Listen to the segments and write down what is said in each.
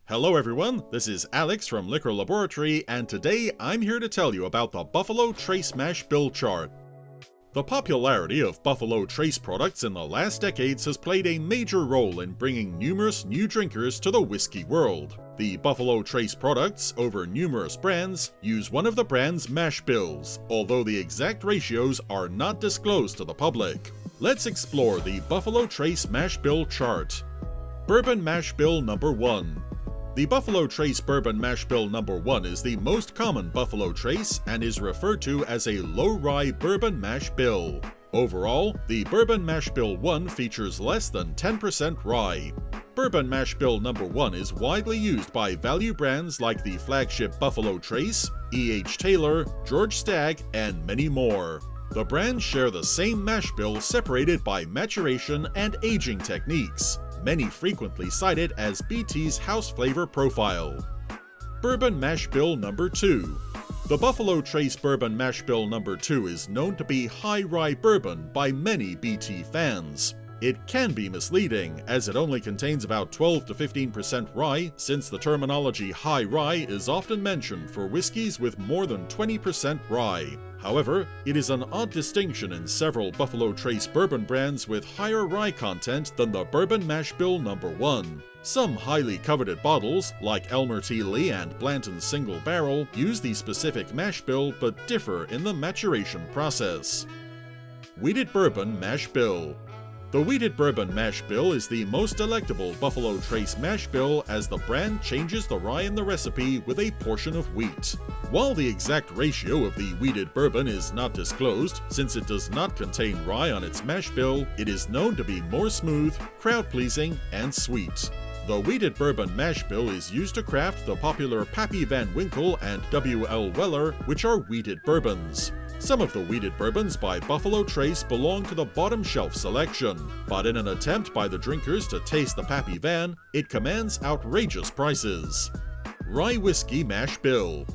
Hello everyone, this is Alex from Liquor Laboratory, and today I'm here to tell you about the Buffalo Trace Mash Bill Chart. The popularity of Buffalo Trace products in the last decades has played a major role in bringing numerous new drinkers to the whiskey world. The Buffalo Trace products, over numerous brands, use one of the brand's mash bills, although the exact ratios are not disclosed to the public. Let's explore the Buffalo Trace Mash Bill Chart. Bourbon Mash Bill Number 1. The Buffalo Trace Bourbon Mash Bill Number 1 is the most common Buffalo Trace and is referred to as a low-rye bourbon mash bill. Overall, the Bourbon Mash Bill 1 features less than 10% rye. Bourbon Mash Bill Number 1 is widely used by value brands like the flagship Buffalo Trace, E.H. Taylor, George Stagg, and many more. The brands share the same mash bill separated by maturation and aging techniques, many frequently cited as BT's house flavor profile. Bourbon Mash Bill Number 2. The Buffalo Trace Bourbon Mash Bill Number 2 is known to be high rye bourbon by many BT fans. It can be misleading, as it only contains about 12 to 15% rye, since the terminology high rye is often mentioned for whiskeys with more than 20% rye. However, it is an odd distinction in several Buffalo Trace bourbon brands with higher rye content than the Bourbon Mash Bill Number 1. Some highly coveted bottles, like Elmer T. Lee and Blanton's Single Barrel, use the specific mash bill but differ in the maturation process. Wheated Bourbon Mash Bill. The Wheated Bourbon Mash Bill is the most delectable Buffalo Trace mash bill, as the brand changes the rye in the recipe with a portion of wheat. While the exact ratio of the wheated bourbon is not disclosed, since it does not contain rye on its mash bill, it is known to be more smooth, crowd-pleasing, and sweet. The Wheated Bourbon Mash Bill is used to craft the popular Pappy Van Winkle and W.L. Weller, which are wheated bourbons. Some of the wheated bourbons by Buffalo Trace belong to the bottom shelf selection, but in an attempt by the drinkers to taste the Pappy Van, it commands outrageous prices. Rye Whiskey Mash Bill.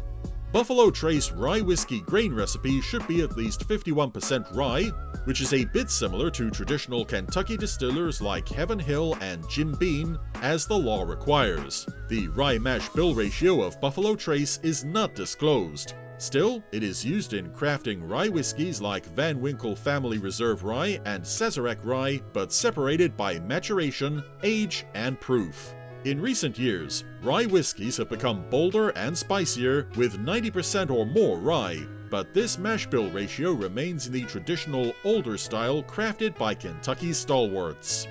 Buffalo Trace rye whiskey grain recipe should be at least 51% rye, which is a bit similar to traditional Kentucky distillers like Heaven Hill and Jim Beam, as the law requires. The rye mash bill ratio of Buffalo Trace is not disclosed. Still, it is used in crafting rye whiskeys like Van Winkle Family Reserve Rye and Sazerac Rye, but separated by maturation, age, and proof. In recent years, rye whiskeys have become bolder and spicier, with 90% or more rye, but this mash bill ratio remains in the traditional older style crafted by Kentucky stalwarts.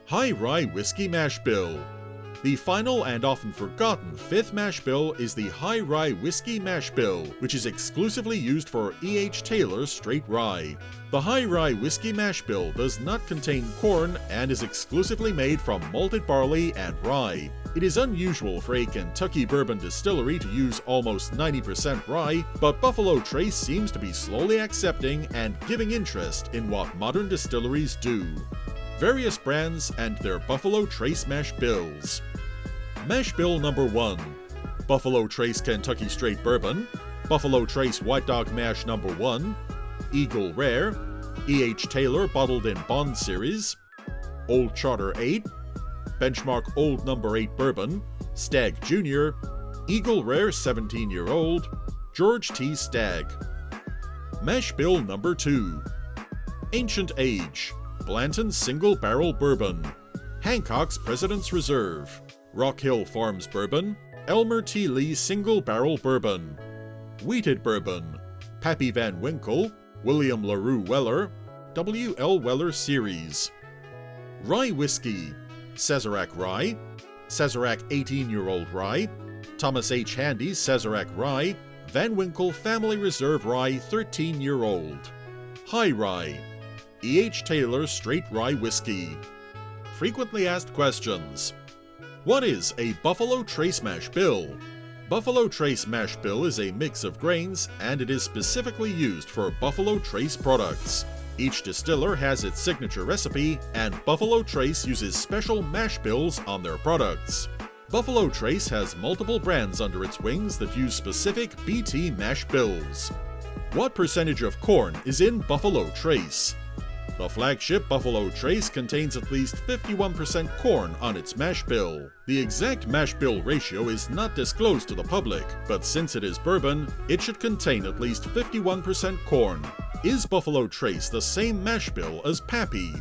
High Rye Whiskey Mash Bill. The final and often forgotten fifth mash bill is the High Rye Whiskey Mash Bill, which is exclusively used for E.H. Taylor straight rye. The High Rye Whiskey Mash Bill does not contain corn and is exclusively made from malted barley and rye. It is unusual for a Kentucky bourbon distillery to use almost 90% rye, but Buffalo Trace seems to be slowly accepting and giving interest in what modern distilleries do. Various brands and their Buffalo Trace Mash Bills. Mash Bill Number 1. Buffalo Trace Kentucky Straight Bourbon, Buffalo Trace White Dog Mash Number 1, Eagle Rare, E.H. Taylor Bottled in Bond Series, Old Charter 8, Benchmark Old Number 8 Bourbon, Stagg Jr., Eagle Rare 17-year-old, George T. Stagg. Mash Bill Number 2. Ancient Age, Blanton's Single Barrel Bourbon, Hancock's President's Reserve, Rock Hill Farms Bourbon, Elmer T. Lee Single Barrel Bourbon. Wheated Bourbon, Pappy Van Winkle, William LaRue Weller, W.L. Weller Series. Rye Whiskey, Sazerac Rye, Sazerac 18-year-old Rye, Thomas H. Handy Sazerac Rye, Van Winkle Family Reserve Rye 13-year-old. High Rye, E.H. Taylor Straight Rye Whiskey. Frequently asked questions. What is a Buffalo Trace Mash Bill? Buffalo Trace Mash Bill is a mix of grains, and it is specifically used for Buffalo Trace products. Each distiller has its signature recipe, and Buffalo Trace uses special mash bills on their products. Buffalo Trace has multiple brands under its wings that use specific BT mash bills. What percentage of corn is in Buffalo Trace? The flagship Buffalo Trace contains at least 51% corn on its mash bill. The exact mash bill ratio is not disclosed to the public, but since it is bourbon, it should contain at least 51% corn. Is Buffalo Trace the same mash bill as Pappy?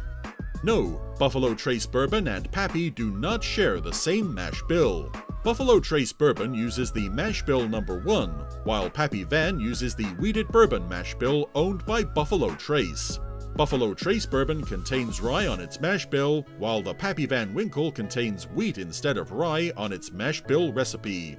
No, Buffalo Trace Bourbon and Pappy do not share the same mash bill. Buffalo Trace Bourbon uses the mash bill number 1, while Pappy Van uses the wheated bourbon mash bill owned by Buffalo Trace. Buffalo Trace Bourbon contains rye on its mash bill, while the Pappy Van Winkle contains wheat instead of rye on its mash bill recipe.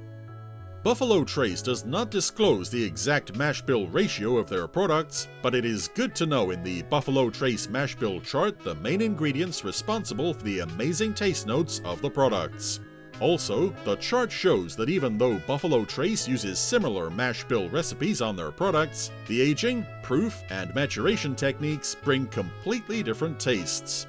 Buffalo Trace does not disclose the exact mash bill ratio of their products, but it is good to know in the Buffalo Trace mash bill chart the main ingredients responsible for the amazing taste notes of the products. Also, the chart shows that even though Buffalo Trace uses similar mash bill recipes on their products, the aging, proof, and maturation techniques bring completely different tastes.